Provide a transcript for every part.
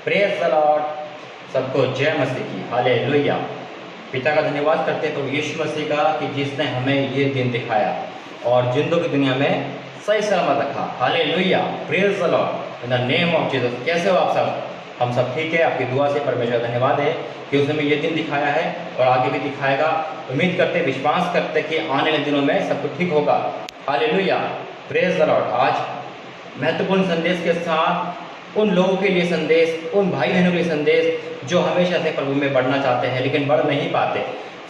Praise the Lord. सबको जय मसीह की, हालेलुया। पिता का धन्यवाद करते हैं प्रभु यीशु मसीह का कि जिसने हमें ये दिन दिखाया और जिंदों की दुनिया में सही सलामत रखा। Hallelujah, praise the Lord in the name of Jesus. कैसे हो आप सब? हम सब ठीक है। आपकी दुआ से परमेश्वर धन्यवाद है कि उसने हमें ये दिन दिखाया है और आगे भी दिखाएगा। उम्मीद करते, विश्वास करते कि आने वाले दिनों में सब कुछ ठीक होगा। Hallelujah, praise the Lord. आज महत्वपूर्ण संदेश के साथ उन लोगों के लिए संदेश, उन भाई बहनों के लिए संदेश जो हमेशा से प्रभु में बढ़ना चाहते हैं लेकिन बढ़ नहीं पाते,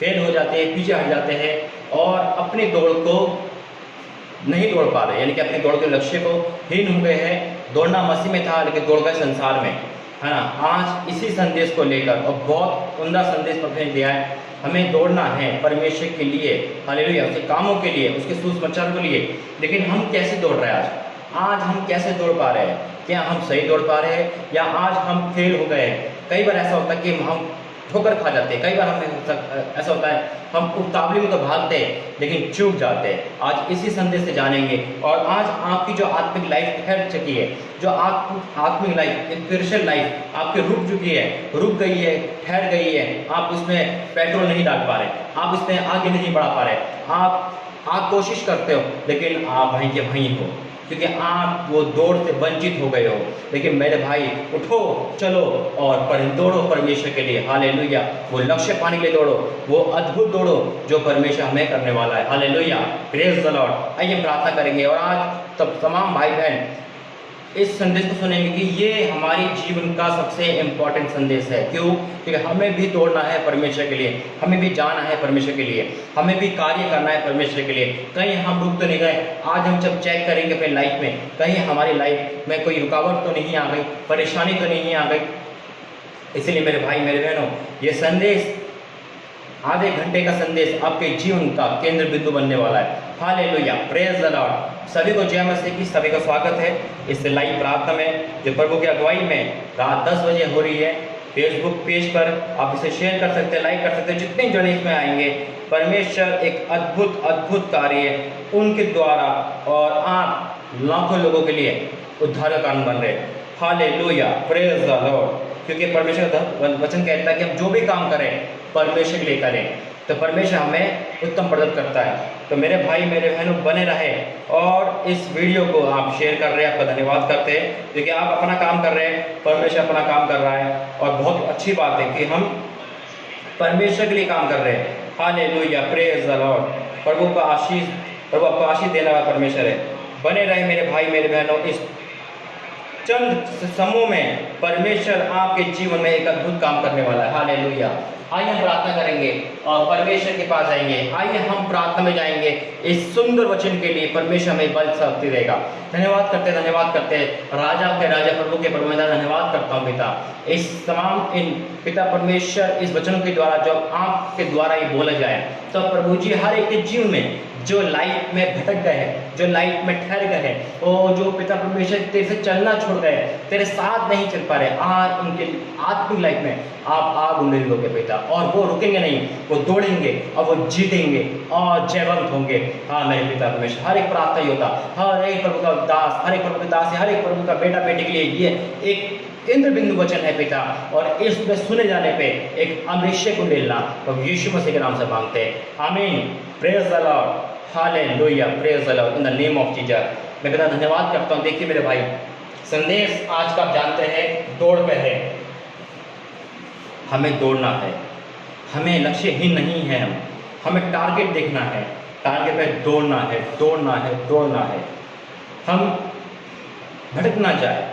फेल हो जाते हैं, पीछे हट जाते हैं और अपनी दौड़ को नहीं दौड़ पा रहे, यानी कि अपनी दौड़ के लक्ष्य को हीन हो गए हैं। दौड़ना मसीह में था लेकिन दौड़ गए संसार में, है ना। आज इसी संदेश को लेकर, और बहुत उम्दा संदेश प्रभु ने दिया है, हमें दौड़ना है परमेश्वर के लिए, हालेलुया, उसके कामों के लिए, उसके सुसमाचार के लिए। लेकिन हम कैसे दौड़ रहे हैं? आज हम कैसे दौड़ पा रहे हैं? क्या हम सही दौड़ पा रहे हैं या आज हम फेल हो गए हैं? कई बार ऐसा होता है कि हम ठोकर खा जाते हैं, कई बार हमें ऐसा होता है हम उतावली में तो भागते हैं लेकिन चूक जाते हैं। आज इसी संदेश से जानेंगे। और आज आपकी जो आत्मिक लाइफ ठहर चुकी है, जो आत्मिक लाइफ, स्पिरिचुअल लाइफ आपकी रुक चुकी है, रुक गई है, ठहर गई है, आप उसमें पेट्रोल नहीं डाल पा रहे, आप उसमें आगे नहीं बढ़ा पा रहे, आप कोशिश करते हो लेकिन आप वहीं के वहीं हो, क्योंकि आप वो दौड़ से वंचित हो गए हो। लेकिन मेरे भाई, उठो, चलो और दौड़ो परमेश्वर के लिए, हालेलुया। वो लक्ष्य पाने के लिए दौड़ो, वो अद्भुत दौड़ो जो परमेश्वर हमें करने वाला है, हालेलुया, प्रेज द लॉर्ड। आइए प्रार्थना करेंगे और आज तब तमाम भाई बहन इस संदेश को सुनेंगे कि ये हमारी जीवन का सबसे इम्पोर्टेंट संदेश है। क्यों? क्योंकि हमें भी दौड़ना है परमेश्वर के लिए, हमें भी जाना है परमेश्वर के लिए, हमें भी कार्य करना है परमेश्वर के लिए। कहीं हम रुक तो नहीं गए। आज हम जब चेक करेंगे अपनी लाइफ में, कहीं हमारी लाइफ में कोई रुकावट तो नहीं आ गई, परेशानी तो नहीं आ गई। इसलिए मेरे भाई, मेरे बहनों, ये संदेश, आधे घंटे का संदेश आपके जीवन का केंद्र बिंदु बनने वाला है। Hallelujah, praise the Lord. सभी को जय मसीह की, सभी का स्वागत है इस लाइव प्रार्थना में जो प्रभु की अगुवाई में रात 10 बजे हो रही है। फेसबुक पेज पर आप इसे शेयर कर सकते हैं, लाइक कर सकते हैं। जितने जने इसमें आएंगे, परमेश्वर एक अद्भुत कार्य उनके द्वारा, और आप लाखों लोगों के लिए उद्धार का कारण बन रहे हैं। Hallelujah, praise the Lord. क्योंकि परमेश्वर का वचन कहता है कि हम जो भी काम करें परमेश्वर के लिए करें, तो परमेश्वर हमें उत्तम मदद करता है। तो मेरे भाई, मेरे बहनों, बने रहे और इस वीडियो को आप शेयर कर रहे हैं, आपका धन्यवाद करते हैं, क्योंकि आप अपना काम कर रहे हैं, परमेश्वर अपना काम कर रहा है। और बहुत अच्छी बात है कि हम परमेश्वर के लिए काम कर रहे हैं। Hallelujah, praise the Lord. प्रभु का आशीष, प्रभु आपको आशीष देने वाला परमेश्वर है। बने रहे मेरे भाई, मेरे बहनों, इस चंद समूह में परमेश्वर आपके जीवन में एक अद्भुत काम करने वाला है। हालेलुया। आइए हम प्रार्थना करेंगे और परमेश्वर के पास आएंगे। आइए हम प्रार्थना में जाएंगे। इस सुंदर वचन के लिए परमेश्वर हमें बल शक्ति देगा। धन्यवाद करते, धन्यवाद करते, राजा के राजा, प्रभु के प्रभु, मैं धन्यवाद करता हूँ पिता, इस तमाम इन पिता परमेश्वर इस वचनों के द्वारा जो आपके द्वारा ये बोला जाए, तो प्रभु जी हर एक के जीवन में जो लाइफ में भटक गए हैं, जो लाइफ में ठहर गए हैं, और जो पिता परमेश्वर तेरे से चलना छोड़ गए, तेरे साथ नहीं चल पा रहे, आज उनके आत्मिक लाइफ में आप आग उन्हें लोगे पिता, और वो रुकेंगे नहीं, वो दौड़ेंगे और वो जीतेंगे और जयवंत होंगे। हाँ मेरे पिता परमेश्वर, हर एक प्रार्थना योद्धा, हर एक प्रभु का दास, हर एक प्रभु के दास, हर एक प्रभु का बेटा बेटी के लिए ये एक केंद्र बिंदु वचन है पिता, और इसमें सुने जाने पे एक अभिषेक को मिलना प्रभु यीशु मसीह के नाम से मांगते हैं, आमीन। Praise the Lord, hallelujah, praise the Lord in the name of Jesus. मैं पिता धन्यवाद करता हूँ। देखिए मेरे भाई, संदेश आज का आप जानते हैं, दौड़ पे है। हमें दौड़ना है, हमें लक्ष्यहीन नहीं है, हमें टारगेट देखना है, टारगेट पे दौड़ना है, दौड़ना है, दौड़ना है। हम भटक ना जाए।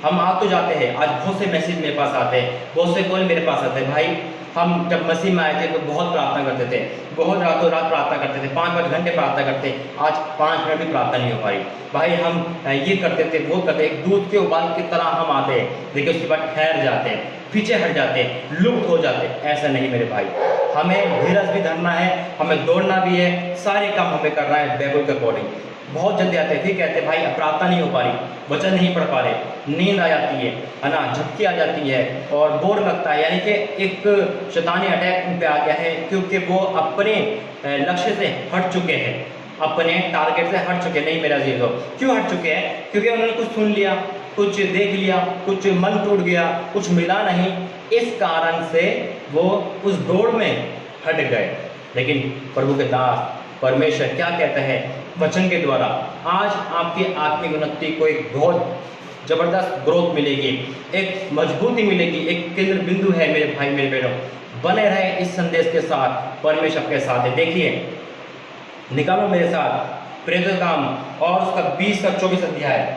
हम आ तो जाते हैं, आज बहुत से मैसेज मेरे पास आते हैं, बहुत से कॉल मेरे पास आते हैं। भाई, हम जब मसीह में आए थे तो बहुत प्रार्थना करते थे, बहुत रातों रात प्रार्थना करते थे, 5-5 घंटे प्रार्थना करते। आज 5 मिनट भी प्रार्थना नहीं हो पाई। भाई, हम ये करते थे, वो करते, एक दूध के उबाल की तरह हम आते हैं, लेकिन उसके बाद ठहर जाते हैं, पीछे हट जाते हैं, लुप्त हो जाते हैं। ऐसा नहीं मेरे भाई, हमें धीरज भी धरना है, हमें दौड़ना भी है, सारे काम हमें करना है बाइबल के अकॉर्डिंग। बहुत जल्दी आते हैं, फिर कहते हैं भाई अब प्रार्थना नहीं हो पा रही, वचन नहीं पढ़ पा रहे, नींद आ जाती है ना, झपकी आ जाती है और बोर लगता है, यानी कि एक शैतानी अटैक उन पे आ गया है, क्योंकि वो अपने लक्ष्य से हट चुके हैं, अपने टारगेट से हट चुके। नहीं मेरा अजीज हो, क्यों हट चुके हैं? क्योंकि उन्होंने कुछ सुन लिया, कुछ देख लिया, कुछ मन टूट गया, कुछ मिला नहीं, इस कारण से वो उस दौड़ में हट गए। लेकिन प्रभु के दास परमेश्वर क्या कहता है वचन के द्वारा, आज आपकी आत्मिक उन्नति को एक बहुत जबरदस्त ग्रोथ मिलेगी, एक मजबूती मिलेगी, एक केंद्र बिंदु है मेरे भाई मेरे बहनों। बने रहे इस संदेश के साथ, परमेश्वर के साथ है। देखिए, निकालो मेरे साथ प्रेरितों का काम और उसका 20 का 24 अध्याय।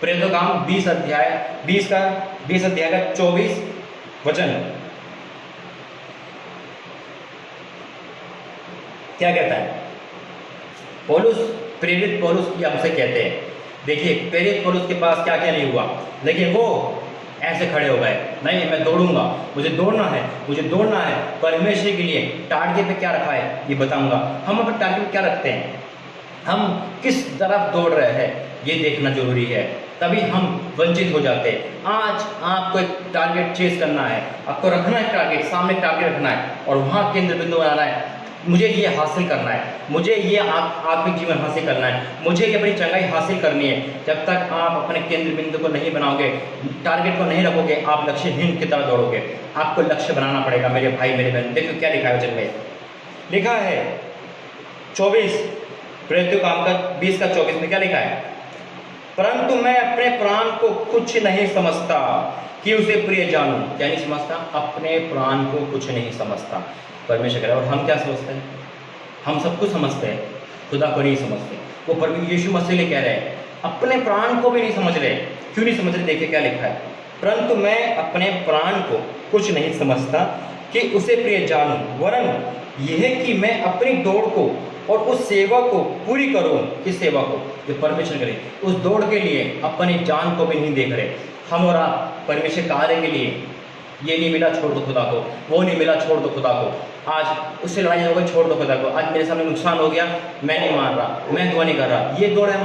प्रेरितों का काम 20 अध्याय का 24 वचन क्या कहता है? पौलुस, प्रेरित पौलुस की हमसे कहते हैं। देखिए, प्रेरित पौलुस के पास क्या क्या नहीं हुआ। देखिए, वो ऐसे खड़े हो गए, नहीं मैं दौड़ूंगा, मुझे दौड़ना है, मुझे दौड़ना है परमेश्वर के लिए। टारगेट पे क्या रखा है ये बताऊंगा। हम अपने टारगेट पे क्या रखते हैं, हम किस तरफ दौड़ रहे हैं ये देखना जरूरी है, तभी हम वंचित हो जाते हैं। आज आपको एक टारगेट चेस करना है, आपको रखना है टारगेट, सामने टारगेट रखना है और वहाँ केंद्र बिंदु बनाना है। मुझे ये हासिल करना है, मुझे ये आत्मिक जीवन हासिल करना है, मुझे ये अपनी चंगाई हासिल करनी है। जब तक आप अपने केंद्र बिंदु को नहीं बनाओगे, टारगेट को नहीं रखोगे, आप लक्ष्यहीन की तरह दौड़ोगे। आपको लक्ष्य बनाना पड़ेगा मेरे भाई मेरे बहन। देखो क्या लिखा है वचन में, लिखा है 24 प्रेरितों काम का 20 का 24 में क्या लिखा है? परंतु मैं अपने प्राण को कुछ नहीं समझता कि उसे प्रिय जानूं। क्या नहीं समझता? अपने प्राण को कुछ नहीं समझता। परमेश्वर कह रहा है। और हम क्या समझते हैं? हम सब कुछ समझते हैं, खुदा को नहीं समझते। वो परमेश्वर यीशु मसीह ने कह रहे हैं अपने प्राण को भी नहीं समझ रहे। क्यों नहीं समझ रहे? देखिए क्या लिखा है, परंतु मैं अपने प्राण को कुछ नहीं समझता कि उसे प्रिय जानूं, वरन यह कि मैं अपनी दौड़ को और उस सेवा को पूरी करूं। किस सेवा को? जो परमेश्वर करे, उस दौड़ के लिए अपनी जान को भी नहीं देख रहे। हम और आप परमेश्वर कार्य के लिए, ये नहीं मिला छोड़ दो खुदा को, वो नहीं मिला छोड़ दो खुदा को, आज उससे लड़ाई हो गई छोड़ दो खुदा को, आज मेरे सामने नुकसान हो गया मैं नहीं मान रहा, मैं दुआ नहीं कर रहा। ये दौड़ है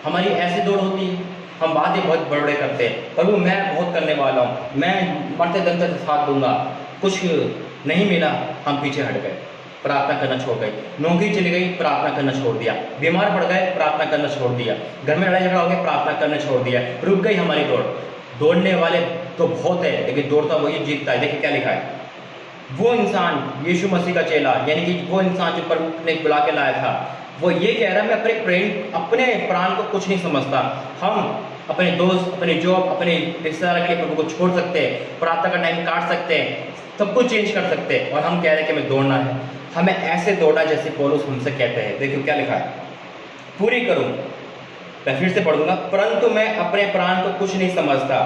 हमारी ऐसी दौड़ होती है। हम बातें बहुत बड़े करते हैं, प्रभु मैं बहुत करने वाला हूँ, मैं मरते दम तक साथ दूंगा, कुछ नहीं मिला हम पीछे हट गए, प्रार्थना करना छोड़ गए। नौकरी चली गई, प्रार्थना करना छोड़ दिया। बीमार पड़ गए, प्रार्थना करना छोड़ दिया। घर में लड़ाई झगड़ा हो गया, प्रार्थना करना छोड़ दिया। रुक गई हमारी दौड़। दौड़ने वाले तो बहुत है, लेकिन दौड़ता वही जीतता है। देखिए क्या लिखा है, वो इंसान यीशु मसीह का चेला, यानी कि वो इंसान जो प्रभु ने बुला के लाया था, वो ये कह रहा है मैं अपने प्राण को कुछ नहीं समझता। हम अपने दोस्त, अपने जॉब, अपने रिश्तेदार के लिए प्रभु को छोड़ सकते हैं, प्रार्थना का टाइम काट सकते हैं, सब कुछ चेंज कर सकते हैं, और हम कह रहे हैं कि हमें दौड़ना है। हमें ऐसे दौड़ना जैसे पौलुस हमसे कहते हैं। देखो क्या लिखा है, पूरी करूं। मैं फिर से पढ़ूंगा, परंतु मैं अपने प्राण को कुछ नहीं समझता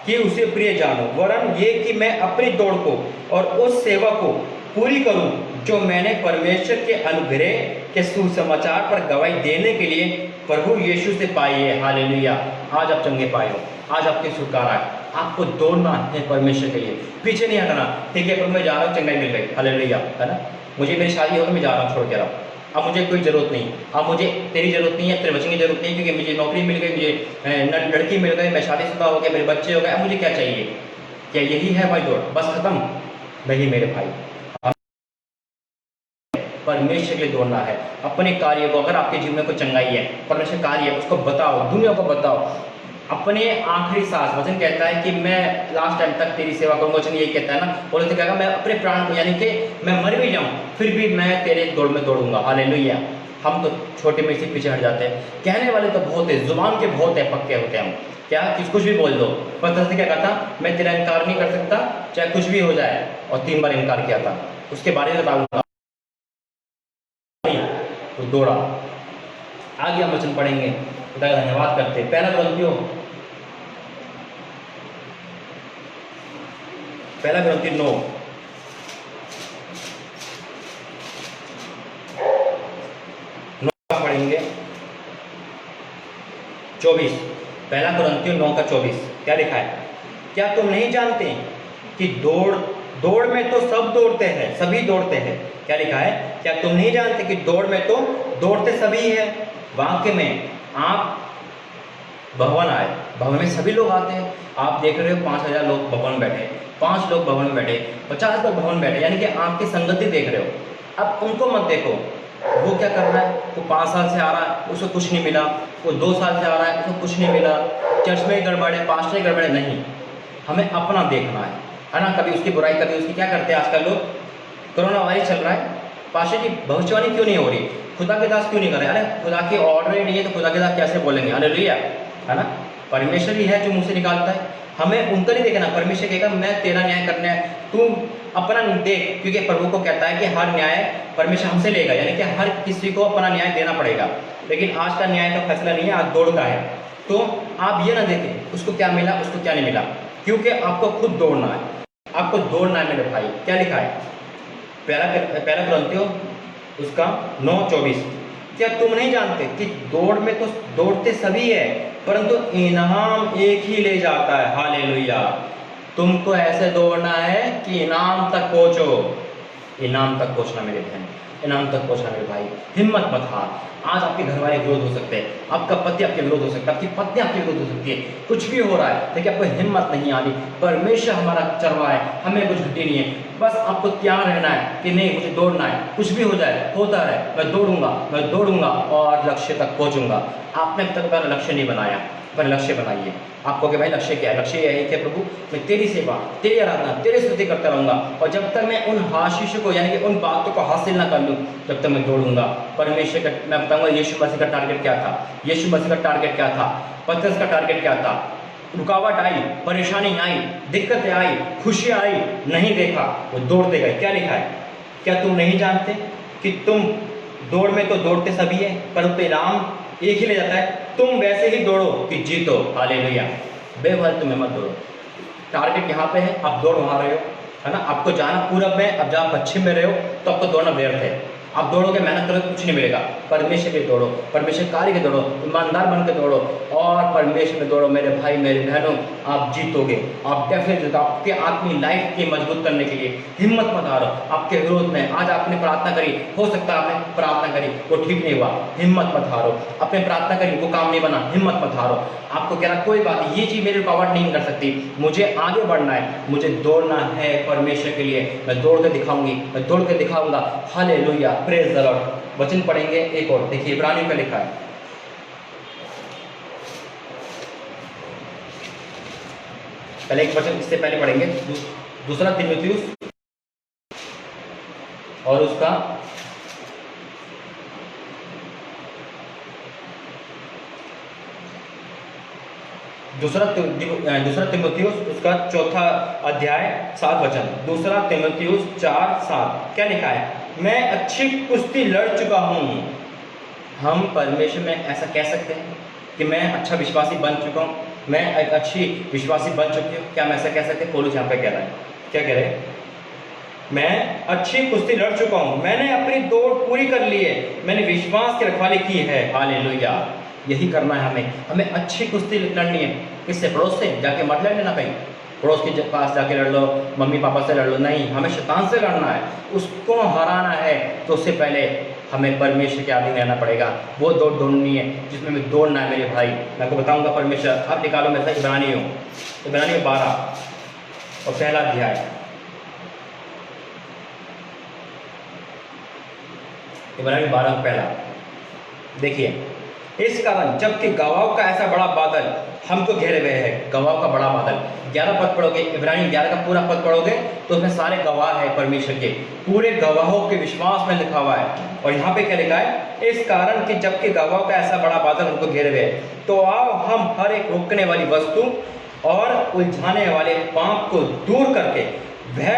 कि उसे प्रिय जानूं, वरन ये कि मैं अपनी दौड़ को और उस सेवा को पूरी करूं जो मैंने परमेश्वर के अनुग्रह के सुसमाचार पर गवाही देने के लिए प्रभु यीशु से पाई है। हालेलुया। आज आप चंगे पाए हो, आज आपके छुटकारा है। आपको दौड़ना है परमेश्वर के लिए, पीछे नहीं हटना। ठीक है प्रभु मैं जा रहा हूँ, चंगाई मिल गई, हालेलुया, है ना। मुझे मेरी शादी हो गई, मैं जा रहा हूँ, छोड़ के रहा हूँ, अब मुझे कोई ज़रूरत नहीं, अब मुझे तेरी ज़रूरत नहीं है, तेरे वचन की ज़रूरत नहीं, क्योंकि मुझे नौकरी मिल गई, मुझे लड़की मिल गई, मैं शादीशुदा हो गया, मेरे बच्चे हो गए, अब मुझे क्या चाहिए? क्या यही है भाई दौड़? बस खत्म? नहीं मेरे भाई, परमेश्वर के लिए दौड़ना है। अपने कार्य को, अगर आपके जीवन में कोई चंगाई है, परमेश्वर कार्य है, उसको बताओ, दुनिया को बताओ। अपने आखिरी सांस, वचन कहता है कि मैं लास्ट टाइम तक तेरी सेवा करूंगा। वचन यही कहता है ना, बोले तो कहेगा मैं अपने प्राण को, यानी कि मैं मर भी जाऊं फिर भी मैं तेरे दौड़ में दौड़ूंगा। हालेलुया। हम तो छोटे में से पीछे हट जाते हैं। कहने वाले तो बहुत है, जुबान के बहुत है, पक्के होते हैं हम, क्या कुछ भी बोल दो। पतरस ने क्या कहा था, मैं तेरा इनकार नहीं कर सकता चाहे कुछ भी हो जाए, और 3 बार इनकार किया था। उसके बारे में बताऊंगा। तो दौड़ा। आगे हम वचन पढ़ेंगे, खुदा का धन्यवाद करते हैं। पहला कुरिन्थियों 9 पढ़ेंगे 24। पहला कुरिन्थियों 9 का 24 क्या लिखा है, क्या तुम नहीं जानते कि दौड़ में तो सब दौड़ते हैं, सभी दौड़ते हैं। क्या लिखा है, क्या तुम नहीं जानते कि दौड़ में तो दौड़ते सभी है। वाक्य में आप भवन आए, भवन में सभी लोग आते हैं। आप देख रहे हो 5000 लोग भवन में बैठे, 5 लोग भवन में बैठे, 50 लोग भवन में बैठे, यानी कि आपकी संगति देख रहे हो। अब उनको मत देखो, वो क्या कर रहा है, वो 5 साल से आ रहा है, उसको कुछ नहीं मिला, वो 2 साल से आ रहा है, उसको कुछ नहीं मिला, चर्च में गड़बड़ है, पास्टर में गड़बड़ है, नहीं, हमें अपना देखना है ना। कभी उसकी बुराई, कभी उसकी, क्या करते हैं आजकल लोग, कोरोना वायरस चल रहा है, पास्टर की भविष्यवाणी क्यों नहीं हो रही, खुदा के दास क्यों नहीं कर रहे, अरे खुदा की ऑर्डर ही नहीं है तो खुदा के दास कैसे बोलेंगे, हालेलुया, है ना। परमेश्वर ही है जो मुंह से निकालता है, हमें उनका नहीं देखना। परमेश्वर कहेगा मैं तेरा न्याय करना है, तू अपना देख, क्योंकि प्रभु को कहता है कि हर न्याय परमेश्वर हमसे लेगा, यानी कि हर किसी को अपना न्याय देना पड़ेगा। लेकिन आज का न्याय का फैसला नहीं है, आज दौड़ का है। तो आप ये ना देखें उसको क्या मिला, उसको क्या नहीं मिला, क्योंकि आपको खुद दौड़ना है, आपको दौड़ना है मेरे भाई। क्या लिखा है पहला कुरिन्थियों उसका 9:24, क्या तुम नहीं जानते कि दौड़ में तो दौड़ते सभी है, परंतु इनाम एक ही ले जाता है, हालेलुया। तुमको ऐसे दौड़ना है कि इनाम तक पहुंचो, इनाम तक पहुंचना मेरे बहन, इनाम तक पहुंचना मेरे भाई। हिम्मत मत हार। आज आपके घर वाले विरोध हो सकते हैं, आपका पति आपके विरोध हो सकता है, आपकी पत्नी आपके विरोध हो सकती है, कुछ भी हो रहा है, लेकिन आपको हिम्मत नहीं आ रही। परमेश्वर हमारा चरवाहा है, हमें कुछ घटी नहीं है, बस आपको तैयार रहना है कि नहीं मुझे दौड़ना है, कुछ भी हो जाए होता है, मैं दौड़ूंगा और लक्ष्य तक पहुंचूंगा। आपने अब तक अपना लक्ष्य नहीं बनाया, पर लक्ष्य बनाइए। आपको कि भाई लक्ष्य क्या है, लक्ष्य यही है प्रभु मैं तेरी सेवा, तेरी आराधना, तेरी स्तुति करता रहूंगा, और जब तक मैं उन आशीष को यानी कि उन बातों को हासिल ना कर लूँ तब तक मैं दौड़ूंगा। परमेश्वर का मैं बताऊंगा यीशु मसीह का टारगेट क्या था, यीशु मसीह का टारगेट क्या था, पतरस का टारगेट क्या था। रुकावट आई, परेशानी आई, दिक्कतें आई, खुशी आई, नहीं देखा, वो दौड़ते गए। क्या लिखा है, क्या तुम नहीं जानते कि तुम दौड़ में तो दौड़ते सभी है, परंतु इनाम एक ही ले जाता है, तुम वैसे ही दौड़ो कि जीतो, हालेलुया। बेवजह तुम्हें मत दौड़ो, टारगेट यहाँ पे है, आप दौड़ वहाँ रहे हो, है ना। आपको जाना पूरब में, अब जहाँ पश्चिम में रहे हो तो आपको दौड़ना व्यर्थ है। आप दौड़ोगे, मेहनत करोगे, कुछ नहीं मिलेगा। परमेश्वर के दौड़ो, परमेश्वर कार्य के दौड़ो, ईमानदार बन के दौड़ो और परमेश्वर में दौड़ो मेरे भाई मेरे बहनों, आप जीतोगे, आप डेफिनेटली। आपके अपनी लाइफ की मजबूत करने के लिए हिम्मत मत हारो। आपके विरोध में आज आपने प्रार्थना करी, हो सकता है आपने प्रार्थना करी वो ठीक नहीं हुआ, हिम्मत मत हारो। आपने प्रार्थना करी वो काम नहीं बना, हिम्मत मत हारो। आपको कह रहा कोई बात नहीं, ये चीज़ मेरी रुकावट नहीं कर सकती, मुझे आगे बढ़ना है, मुझे दौड़ना है परमेश्वर के लिए, मैं दौड़ के दिखाऊंगी, मैं दौड़ के दिखाऊंगा, हालेलुया, प्रेज द लॉर्ड। वचन पढ़ेंगे एक और, देखिए इब्रानियों में लिखा है, पहले एक वचन इससे पहले पढ़ेंगे, दूसरा तीमुथियुस और उसका दूसरा तीमुथियुस उसका 4 अध्याय 7 वचन, दूसरा तीमुथियुस 4:7 क्या लिखा है, मैं अच्छी कुश्ती लड़ चुका हूँ। हम परमेश्वर में ऐसा कह सकते हैं कि मैं अच्छा विश्वासी बन चुका हूँ, मैं एक अच्छी विश्वासी बन चुकी हूँ, क्या हम ऐसा कह सकते हैं। पौलुस यहाँ पे कह रहा है, क्या कह रहे हैं, मैं अच्छी कुश्ती लड़ चुका हूँ, मैंने अपनी दौड़ पूरी कर ली है, मैंने विश्वास की रखवाली की है, हालेलुया। यही करना है हमें, हमें अच्छी कुश्ती लड़नी है। किससे, पड़ोस से जाके मत लड़ लेना, कहीं पड़ोस के पास जाके लड़ लो, मम्मी पापा से लड़ लो, नहीं, हमें शैतान से लड़ना है, उसको हराना है। तो उससे पहले हमें परमेश्वर के अधीन रहना पड़ेगा, वो दौड़ दौड़नी है जिसमें हमें दौड़ना है मेरे भाई। मैं आपको बताऊंगा परमेश्वर, अब निकालो मेरे साथ इब्रानियों 12 और पहला अध्याय, इब्रानियों 12 पहला, देखिए, इस कारण जबकि गवाहों का ऐसा बड़ा बादल हमको घेरे हुए है, गवाहों का बड़ा बादल, 11 पद पढ़ोगे, इब्रानियों 11 का पूरा पद पढ़ोगे तो उसमें सारे गवाह है परमेश्वर के, पूरे गवाहों के विश्वास में लिखा हुआ है। और यहाँ पे क्या लिखा है, इस कारण कि जबकि गवाहों का ऐसा बड़ा बादल हमको घेरे हुए है, तो आओ हम हर एक रोकने वाली वस्तु और उलझाने वाले पाप को दूर करके वह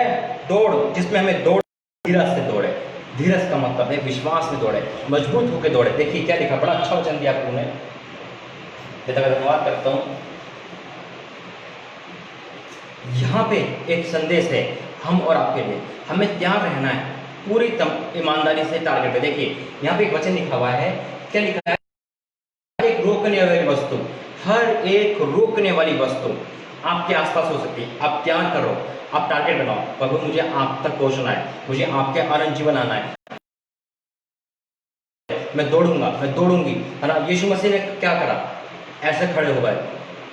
दौड़ जिसमें हमें दौड़ धीरज से दौड़े। धीरज का मतलब है विश्वास में दौड़े, मजबूत होकर दौड़े। देखिए क्या लिखा, बड़ा अच्छा वचन दिया आपने, धन्यवाद करता हूँ। यहाँ पे एक संदेश है हम और आपके लिए, हमें तैयार रहना है पूरी ईमानदारी से टारगेट पे। देखिए यहाँ पे एक वचन लिखा हुआ है, क्या लिखा है, एक रोकने वाली वस्तु, हर एक रोकने वाली वस्तु आपके आसपास हो सकती है। आप तैयार करो, आप टारगेट बनाओ, प्रभु मुझे आप तक पहुंचना है, मुझे आपके आनंद जीवन आना है, मैं दौड़ूंगा, मैं दौड़ूंगी, है ना। यीशु मसीह ने क्या करा, ऐसे खड़े हो गए।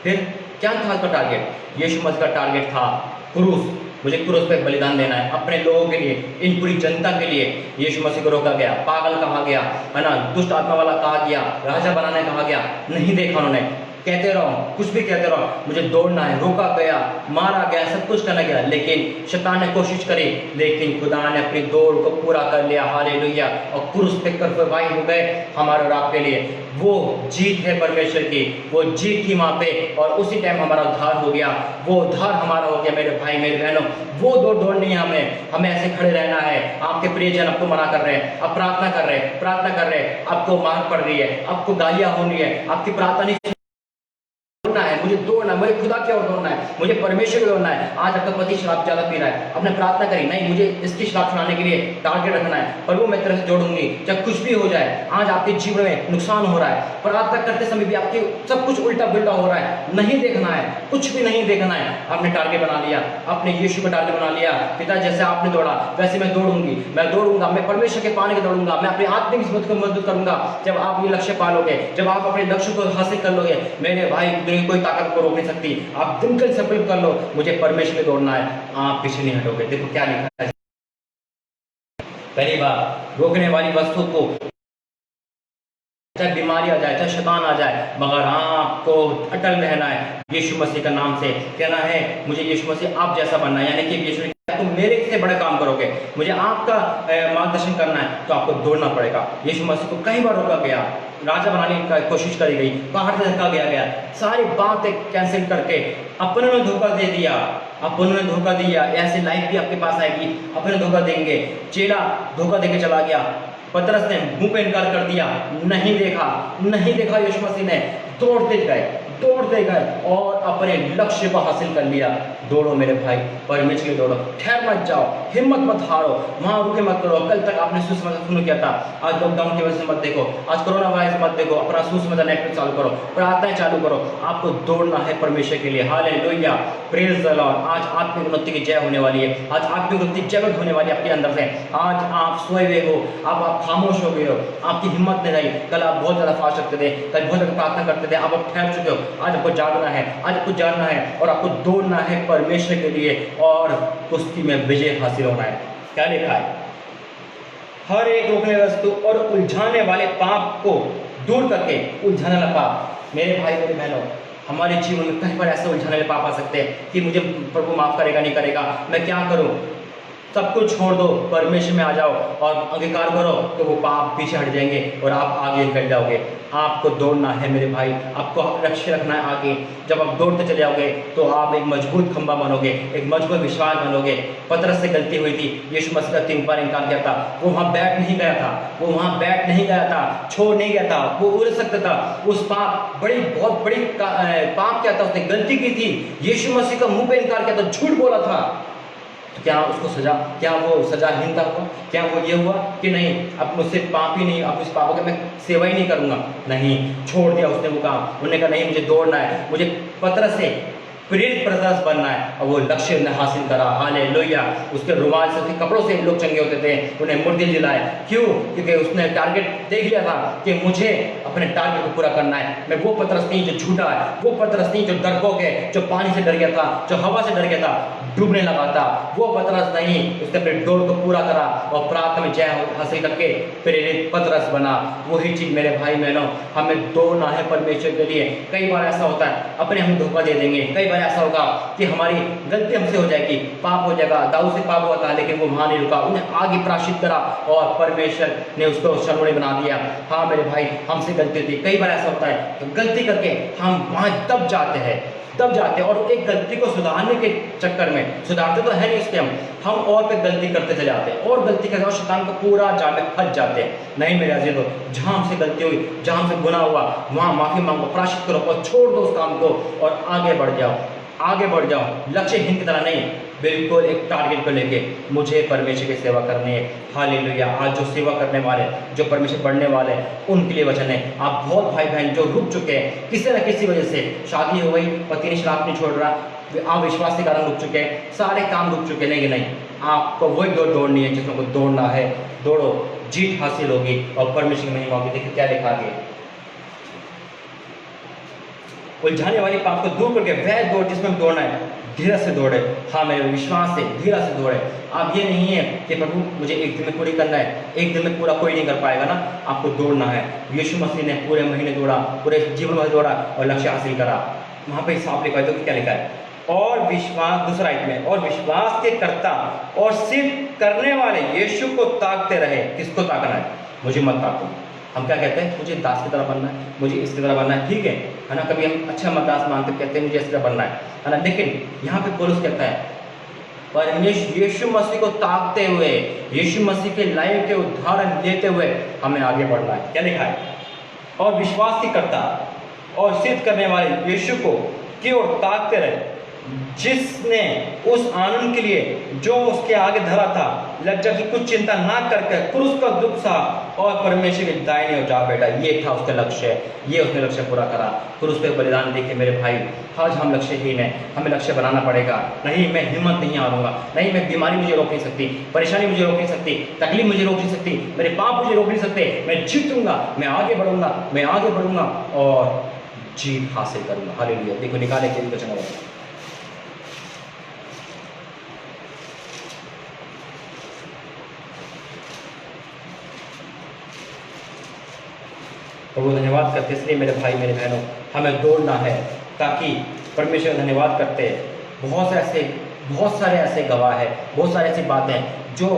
फिर क्या था उसका टारगेट, यीशु मसीह का टारगेट था क्रूस, मुझे क्रूस पे बलिदान देना है अपने लोगों के लिए, इन पूरी जनता के लिए। यीशु मसीह को रोका गया, पागल कहा गया, है ना, दुष्ट आत्मा वाला कहा गया, राजा बनाने कहा गया, नहीं देखा उन्होंने। कहते रहो, कुछ भी कहते रहो, मुझे दौड़ना है, रोका गया, मारा गया, सब कुछ करना गया, लेकिन शैतान ने कोशिश करी, लेकिन खुदा ने अपनी दौड़ को पूरा कर लिया। हालेलुया। और क्रूस पे करवाई हो गए हमारे और आपके लिए। वो जीत है परमेश्वर की, वो जीत थी वहां पे, और उसी टाइम हमारा उद्धार हो गया। वो उद्धार हमारा हो गया मेरे भाई मेरे बहनों। वो दौड़ दौड़नी है हमें ऐसे खड़े रहना है। आपके प्रियजन आपको मना कर रहे हैं, अब प्रार्थना कर रहे हैं, प्रार्थना कर रहे हैं, आपको मार पड़ रही है, आपको गालियां हो रही है, आपकी प्रार्थना नहीं है, मुझे दौड़ना है, मुझे खुदा की ओर दौड़ना है, मुझे परमेश्वर की दौड़ना है। आज आपका पति शराब ज्यादा पी रहा है, आपने प्रार्थना करी, नहीं मुझे इसकी शराब छुड़ाने के लिए टारगेट रखना है, प्रभु मैं तेरे से जोड़ूंगी चाहे कुछ भी हो जाए। आज आपके जीवन में नुकसान हो रहा है, प्रार्थना करते समय भी आपकी सब कुछ उल्टा पुल्टा हो रहा है, नहीं देखना है, कुछ भी नहीं देखना है। आपने टारगेट बना लिया, आपने यीशु का टारगेट बना लिया। पिता जैसे आपने दौड़ा वैसे मैं दौड़ूंगी, मैं दौड़ूंगा, मैं परमेश्वर के पाने के दौड़ूंगा, मैं अपनी आत्मिक हिम्मत को मजबूत करूंगा। जब आप ये लक्ष्य पालोगे, जब आप अपने लक्ष्य को हासिल कर लोगे, मेरे भाई कोई ताकत को रोक नहीं सकती। आप दिनकर संकल्प कर लो, मुझे परमेश्वर में दौड़ना है, आप पीछे नहीं हटोगे। देखो क्या लिखा है, पहली बार रोकने वाली वस्तु को, चाहे बीमारी आ जाए, चाहे शैतान आ जाए, मगर आपको अटल रहना है। यीशु मसीह का नाम से कहना है, मुझे यीशु मसीह आप जैसा बनना है, यानी कि यीशु ने तुम मेरे से बड़े काम करोगे, मुझे आपका मार्गदर्शन करना है, तो आपको दौड़ना पड़ेगा। यीशु मसीह को कई बार रोका गया, राजा बनाने की कोशिश करी गई, पहाड़ से धक्का गया, सारी बातें कैंसिल करके अपनों ने धोखा दे दिया, अपनों ने धोखा दिया। ऐसी लाइफ भी आपके पास आएगी, अपने धोखा देंगे। चेला धोखा देके चला गया, पतरस ने मुंह पे इनकार कर दिया, नहीं देखा यीशु मसीह ने, दौड़ते गए और अपने लक्ष्य को हासिल कर लिया। दौड़ो मेरे भाई, परमेश्वर के दौड़ो, ठहर मत जाओ, हिम्मत मत हारो, वहां रुके मत करो। कल तक आपने सुसमाचार सुन किया था, आज लॉकडाउन की वजह से मत देखो, आज कोरोना वायरस मत देखो, अपना सुसमाचार नेटवर्क चालू करो, प्रार्थनाएं चालू करो। आपको दौड़ना है परमेश्वर के लिए। Hallelujah, praise the Lord. आज आत्मिक उन्नति की जय होने वाली है, आज आत्मिक उन्नति जगत होने वाली है आपके अंदर से। आज आप सोए हुए हो, आप खामोश हो गए हो, आपकी हिम्मत नहीं रही। कल आप बहुत ज्यादा फास्ट रखते थे, कल बहुत ज्यादा प्रार्थना करते थे, अब ठहर चुके हो। आज आपको जागना है, आज आपको जानना है और आपको दौड़ना है परमेश्वर के लिए, और कुश्ती में विजय हासिल होना है। क्या लिखा है, हर एक रोकने वस्तु और उलझाने वाले पाप को दूर करके, उलझाने वाला पाप मेरे भाई मेरे बहनों, हमारे जीवन में कई बार ऐसे उलझाने वाले पाप आ सकते हैं कि मुझे प्रभु माफ करेगा नहीं करेगा, मैं क्या करूं। सब कुछ छोड़ दो, परमेश्वर में आ जाओ और अंगीकार करो, तो वो पाप पीछे हट जाएंगे और आप आगे निकल जाओगे। आपको दौड़ना है मेरे भाई, आपको लक्ष्य रखना है आगे। जब आप दौड़ते चले जाओगे तो आप एक मजबूत खंभा बनोगे, एक मजबूत विश्वास बनोगे। पतरस से गलती हुई थी, यीशु मसीह का 3 बार इनकार किया था, वो वहाँ बैठ नहीं गया था, छोड़ नहीं गया था, वो उड़ सकता था। उस पाप बहुत बड़ी पाप क्या था, उसने गलती की थी, यीशु मसीह का मुंह पे इनकार किया था, झूठ बोला था। तो क्या उसको सजा, क्या वो सजाहीनता हुआ, क्या वो ये हुआ कि नहीं अब मुझसे पाप ही नहीं, अब उस पापों की मैं सेवा ही नहीं करूंगा, नहीं, छोड़ दिया उसने वो काम। उन्होंने कहा नहीं, मुझे दौड़ना है, मुझे पतरस से प्रेरित प्रदास बनना है, और वो लक्ष्य ने हासिल करा। हालेलुया। उसके रुमाल से, उसके कपड़ों से लोग चंगे होते थे, उन्हें मुर्दे जिलाए। क्यों? क्योंकि उसने टारगेट देख लिया था कि मुझे अपने टारगेट को पूरा करना है। मैं वो पतरस नहीं जो झूठा है, वो पतरस नहीं जो डरपोक है, जो पानी से डर गया था, जो हवा से डर गया था, डूबने लगा था, वो पतरस नहीं। उसने अपने दौड़ को पूरा करा और प्रार्थना में जय हासिल करके प्रेरित पतरस बना। वही चीज मेरे भाई बहनों, हमें दौड़ना है परमेश्वर के लिए। कई बार ऐसा होता है, अपने हम धोखा दे देंगे, कई बार ऐसा होगा कि हमारी गलती हमसे हो जाएगी, पाप हो जाएगा। दाऊद से पाप हुआ था, लेकिन वो वहां नहीं रुका, उन्हें आगे प्रायश्चित करा और परमेश्वर ने उसको शर्मणी बना दिया। हाँ मेरे भाई, हमसे गलती होती, कई बार ऐसा होता है, तो गलती करके हम वहां दब जाते हैं और एक गलती को सुधारने के चक्कर में, सुधारते तो है नहीं उसके हम और पे गलती करते चले जाते हैं और गलती करते और शैतान को पूरा जाल में फंस जाते हैं। नहीं मेरे अजीजों, जहां हमसे गलती हुई, जहां हमसे गुनाह हुआ, वहां माफी मांगो, प्रायश्चित करो और छोड़ दो उस काम को और आगे बढ़ जाओ। लक्ष्यहीन की तरह नहीं, बिल्कुल एक टारगेट को लेके मुझे परमेश्वर की सेवा करनी है। हालेलुया। आज जो सेवा करने वाले, जो परमेश्वर बढ़ने वाले, उनके लिए वचन है। आप बहुत भाई बहन जो रुक चुके हैं किसी न किसी वजह से, शादी हो गई, पति ने शराब नहीं छोड़ रहा, आप विश्वास के कारण रुक चुके हैं, सारे काम रुक चुके हैं, नहीं, आपको वही दौड़नी है जिसमें को दौड़ना है। दौड़ो, जीत हासिल होगी और परमेश्वर की महिमा होगी। देखिए क्या लिखा है, उलझाने वाली बात को दूर करके वह दौड़ जिसमें दौड़ना है धीरज से दौड़े। हाँ, मेरे विश्वास से धीरज से दौड़े। आप ये नहीं है कि प्रभु मुझे एक दिन में पूरी करना है, एक दिन में पूरा कोई नहीं कर पाएगा ना, आपको दौड़ना है। यीशु मसीह ने पूरे महीने दौड़ा, पूरे जीवन भर दौड़ा और लक्ष्य हासिल करा। वहाँ पे हिसाब लिखा है, तो क्या लिखा है? और विश्वास, दूसरा आयत में, और विश्वास के कर्ता और सिद्ध करने वाले यीशु को ताकते रहे। किसको ताकना है? मुझे मत ताको। हम क्या कहते हैं? मुझे दास की तरह बनना है, मुझे इसकी तरह बनना है, ठीक है ना। कभी हम अच्छा मत दास मानते कहते हैं मुझे इस तरह बनना है ना। लेकिन यहाँ पे पौलुस कहता है परमेश्वर यीशु मसीह को ताकते हुए, यीशु मसीह के लाइफ के उदाहरण लेते हुए हमें आगे बढ़ना है। क्या लिखा है? और विश्वास की करता और सिद्ध करने वाले यीशु को की ओर ताकते रहे, जिसने उस आनंद के लिए जो उसके आगे धरा था लज्जा की कुछ चिंता ना करके क्रूस का दुख सहा और परमेश्वर के दाहिने ओर जा बैठा। ये था उसका लक्ष्य, ये उसने लक्ष्य पूरा करा। क्रूस पे बलिदान देखे मेरे भाई। आज हम लक्ष्यहीन है, हमें लक्ष्य बनाना पड़ेगा। नहीं, मैं हिम्मत नहीं हारूंगा, नहीं मैं बीमारी मुझे रोक नहीं सकती, परेशानी मुझे रोक नहीं सकती, तकलीफ मुझे रोक नहीं सकती, मेरे पाप मुझे रोक नहीं सकते। मैं जीतूंगा, मैं आगे बढ़ूंगा, मैं आगे बढ़ूंगा और जीत हासिल करूंगा। हालेलुया। देखो निकाले के वचन है। प्रभु धन्यवाद करते, इसलिए मेरे भाई मेरे बहनों हमें दौड़ना है ताकि परमेश्वर धन्यवाद करते। बहुत सारे ऐसे गवाह है, बहुत सारी ऐसी बातें जो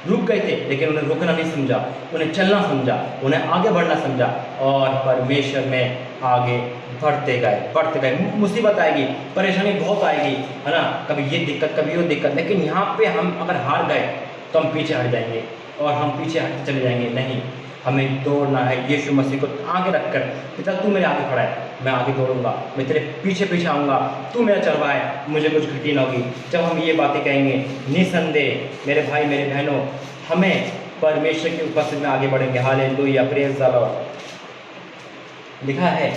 रुक गए थे लेकिन उन्हें रुकना नहीं समझा, उन्हें चलना समझा, उन्हें आगे बढ़ना समझा और परमेश्वर में आगे बढ़ते गए। मुसीबत आएगी, परेशानी बहुत आएगी, है ना, कभी ये दिक्कत कभी वो दिक्कत, लेकिन यहाँ पे हम अगर हार गए तो हम पीछे हट जाएंगे और हम पीछे हटते चले जाएंगे। नहीं, हमें दौड़ना है यीशु मसीह को आगे रखकर। पिता तू मेरे आगे खड़ा है, मैं आगे दौड़ूंगा, मैं तेरे पीछे पीछे आऊँगा, तू मेरा चरवाहा है, मुझे कुछ घटी ना होगी। जब हम ये बातें कहेंगे निसंदेह मेरे भाई मेरे बहनों हमें परमेश्वर की उपस्थिति में आगे बढ़ेंगे। Hallelujah, praise the Lord. लिखा है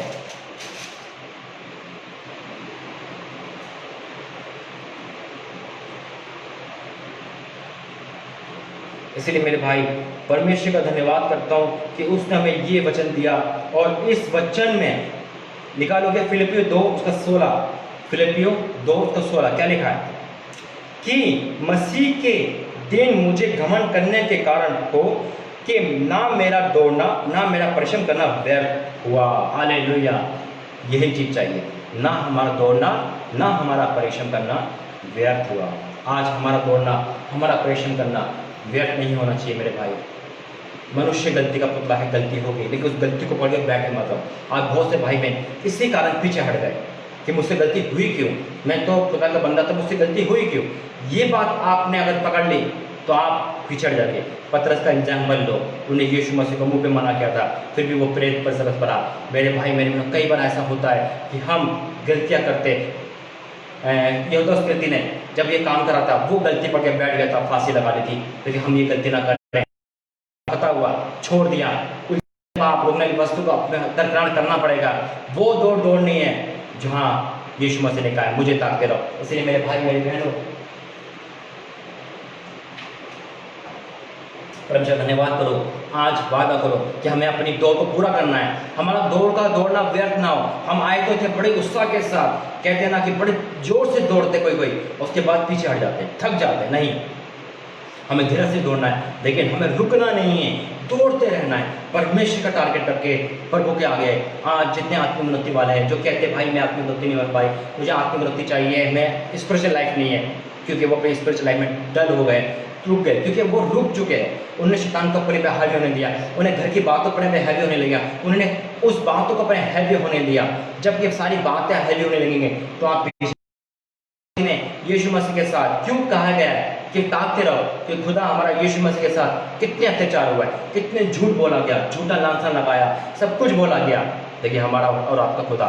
इसलिए मेरे भाई परमेश्वर का धन्यवाद करता हूँ कि उसने हमें ये वचन दिया और इस वचन में निकालोगे फिलिपियो 2 उसका 16, फिलिपियो 2 उसका 16 क्या लिखा है कि मसीह के दिन मुझे घमंड करने के कारण हो कि ना मेरा दौड़ना ना मेरा परिश्रम करना व्यर्थ हुआ। हालेलुया, यही चीज चाहिए, ना हमारा दौड़ना ना हमारा परिश्रम करना व्यर्थ हुआ। आज हमारा दौड़ना हमारा परिश्रम करना व्यर्थ नहीं होना चाहिए मेरे भाई। मनुष्य गलती का पुतला है, गलती होगी लेकिन उस गलती को पढ़ के बैठे मत रहो। आज बहुत से भाई बहन इसी कारण पीछे हट गए कि मुझसे गलती हुई क्यों, मैं तो खुदा का बंदा था, मुझसे गलती हुई क्यों। ये बात आपने अगर पकड़ ली तो आप पिछड़ जाते। पतरस का एग्जाम्पल लो, उन्हें यीशु मसीह को मुंह पे मना किया था, फिर भी वो प्रेरित पर सरस पड़ा। मेरे भाई मेरे में कई बार ऐसा होता है कि हम गलतियाँ करते। यहूदा स्मृति ने जब ये काम करा था वो गलती पकड़ के बैठ गया था, फांसी लगा ली थी, लेकिन हम ये गलती ना करें। पता हुआ छोड़ दिया, आप रोकने की वस्तु को अपने दरकिनार करना पड़ेगा। वो दौड़ दौड़नी है जहाँ यीशु मसीह ने कहा है मुझे ताकते रहो। इसलिए मेरे भाई मेरी बहनों परमेश्वर धन्यवाद करो, आज वादा करो कि हमें अपनी दौड़ को पूरा करना है। हमारा दौड़ का दौड़ना व्यर्थ ना हो। हम आए तो थे बड़े उत्साह के साथ, कहते हैं ना कि बड़े जोर से दौड़ते कोई उसके बाद पीछे हट जाते, थक जाते। नहीं, हमें धीरे से दौड़ना है लेकिन हमें रुकना नहीं है, दौड़ते रहना है परमेश्वर का टारगेट करके प्रभु के आगे। आज जितने आत्मोन्नति वाले हैं जो कहते हैं भाई मैं आत्मोन्नति नहीं बन पाई, मुझे आत्मोन्नति चाहिए, मैं स्पिरिचुअल लाइफ नहीं है, क्योंकि वो अपने स्पिरिचुअल लाइफ में डल हो गए, रुक गए, क्योंकि वो रुक चुके हैं। उन्होंने शैतान को अपने पे हावी होने दिया, उन्हें घर की बातों अपने पे हैवी होने लगा, उन्होंने उस बातों को अपने हैवी होने दिया। जब ये सारी बातें हैवी होने लगेंगे तो आप यीशु मसीह के साथ क्यों कहा गया है कि ताकते रहो, कि खुदा हमारा यीशु मसीह के साथ कितने अत्याचार हुआ है, कितने झूठ बोला गया, झूठा लांछन लगाया, सब कुछ बोला गया, लेकिन हमारा और आपका खुदा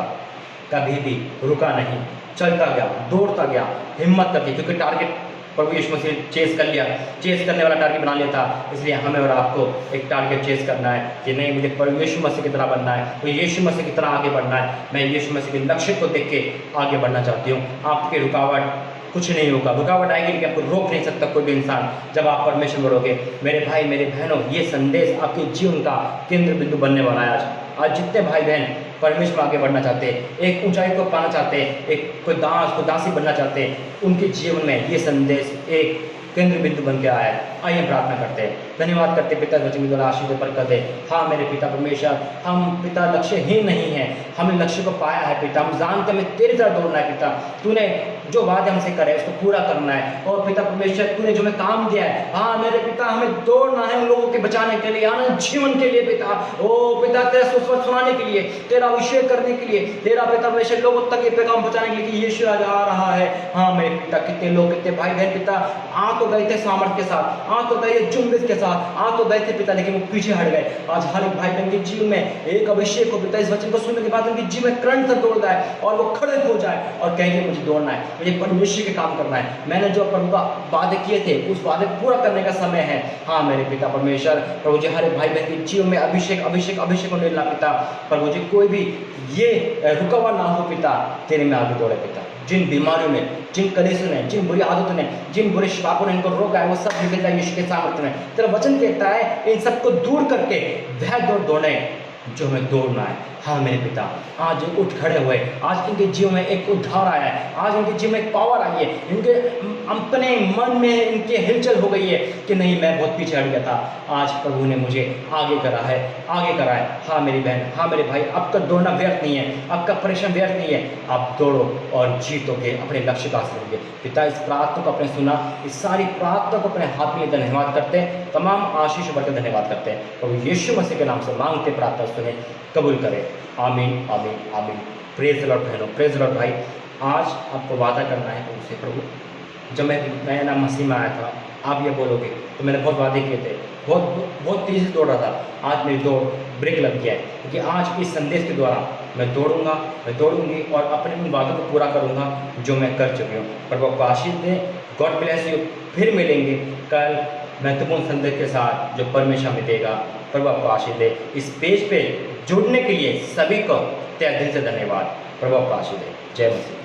कभी भी रुका नहीं, चलता गया, दौड़ता गया, हिम्मत करके, क्योंकि टारगेट प्रभु यीशु मसीह चेस कर लिया, चेस करने वाला टारगेट बना लिया था। इसलिए हमें और आपको एक टारगेट चेस करना है कि नहीं, मुझे प्रभु यीशु मसीह की तरह बनना है, मुझे यीशु मसीह की तरह आगे बढ़ना है। मैं यीशु मसीह के लक्ष्य को देख के आगे बढ़ना चाहती हूँ। आपकी रुकावट कुछ नहीं होगा, रुकावट आएगी लेकिन आपको रोक नहीं सकता कोई भी इंसान जब आप परमेश्वर बढ़ोगे। मेरे भाई मेरे बहनों, ये संदेश आपके जीवन का केंद्र बिंदु बनने वाला है। आज जितने भाई बहन परमेश्वर में आगे बढ़ना चाहते, एक ऊंचाई को पाना चाहते, एक कोई दासी बनना चाहते, उनके जीवन में ये संदेश एक केंद्र बिंदु बन के आया है। आइए प्रार्थना करते हैं, धन्यवाद करते पिता वचन द्वारा आशीष बरकत दे। हाँ मेरे पिता परमेश्वर, हम पिता लक्ष्यहीन नहीं है, हमने लक्ष्य को पाया है पिता, हम जानते हमें तेरी तरह दौड़ना है पिता, तूने जो वादे हमसे करे उसको पूरा करना है। और पिता परमेश्वर तूने जो हमें काम दिया है, हाँ मेरे पिता हमें दौड़ना है उन लोगों के बचाने के लिए, आनंद जीवन के लिए पिता। ओ पिता तेरा सुस्वाद सुनाने के लिए, तेरा अभिषेक करने के लिए, तेरा पिता परमेश्वर लोगों तक ये पैगाम पहुंचाने के लिए कि यीशु आज आ रहा है। हाँ मेरे पिता कितने लोग, कितने भाई बहन पिता आ तो गए थे सामर्थ के साथ, आ तो गए जुम्बिश के साथ, आ तो गए थे पिता, लेकिन वो पीछे हट गए। आज हर एक भाई बहन के जीवन में एक अभिषेक हो पिता, इस वचन को सुनने के बाद उनके जीवन में करंट से दौड़ जाए और वो खड़े हो जाए और कहेंगे मुझे दौड़ना है, मुझे परमेश्वर के काम करना है, मैंने जो प्रभु का वादे किए थे उस वादे पूरा करने का समय है। हाँ मेरे पिता परमेश्वर, प्रभु जी हर एक भाई बहन के जीवन में अभिषेक अभिषेक अभिषेक होने लगा पिता। प्रभु जी कोई भी ये रुका हुआ ना हो पिता, तेरे में आगे दौड़े पिता। जिन बीमारियों में, जिन कलेशों ने, जिन बुरी आदतों ने, जिन बुरे श्रापों ने इनको रोका है, वो सब निकल जाए यीशु के सामर्थ्य में। तेरा वचन कहता है इन सबको दूर करके वह दौड़ दौड़े जो हमें दौड़ना है। हाँ मेरे पिता, आज उठ खड़े हुए, आज इनके जीवन में एक उद्धार आया है, आज इनके जीवन में एक पावर आई है, इनके अपने मन में इनके हिलचल हो गई है कि नहीं मैं बहुत पीछे हट गया था, आज प्रभु ने मुझे आगे करा है, आगे करा है। हाँ मेरी बहन, हाँ मेरे भाई, आपका दौड़ना व्यर्थ नहीं है, आपका परिश्रम व्यर्थ नहीं है, आप दौड़ो और जीतोगे, अपने लक्ष्य का हासिल करोगे। पिता इस प्रार्थना को अपने सुना, इस सारी प्रार्थना को अपने हाथ में धन्यवाद करते हैं, तमाम आशीष बढ़कर धन्यवाद करते हैं। प्रभु यीशु मसीह के नाम से मांगते प्रार्थना सुने, कबूल करें। आमीन आमीन आमीन। प्रेज द लॉर्ड बहनों, प्रेज द लॉर्ड भाई। आज आपको वादा करना है प्रभु से, प्रभु जब मैं ना मसीह में आया था, आप ये बोलोगे तो मैंने बहुत वादे किए थे, बहुत तेज़ी से दौड़ रहा था, आज मेरी दौड़ ब्रेक लग गया है, क्योंकि आज इस संदेश के द्वारा मैं दौड़ूंगा, मैं दौड़ूंगी और अपने उन वादों को पूरा करूंगा जो मैं कर चुकी हूँ। प्रभु आपको आशीष दें, गॉड ब्लेस यू। फिर मिलेंगे कल महत्वपूर्ण संदेश के साथ जो परमेश्वर हमें देगा। प्रभु आपको आशीष दे। इस पेज पे जुड़ने के लिए सभी को तहे दिल से धन्यवाद। प्रभु आपको आशीष दे। जय मसीह।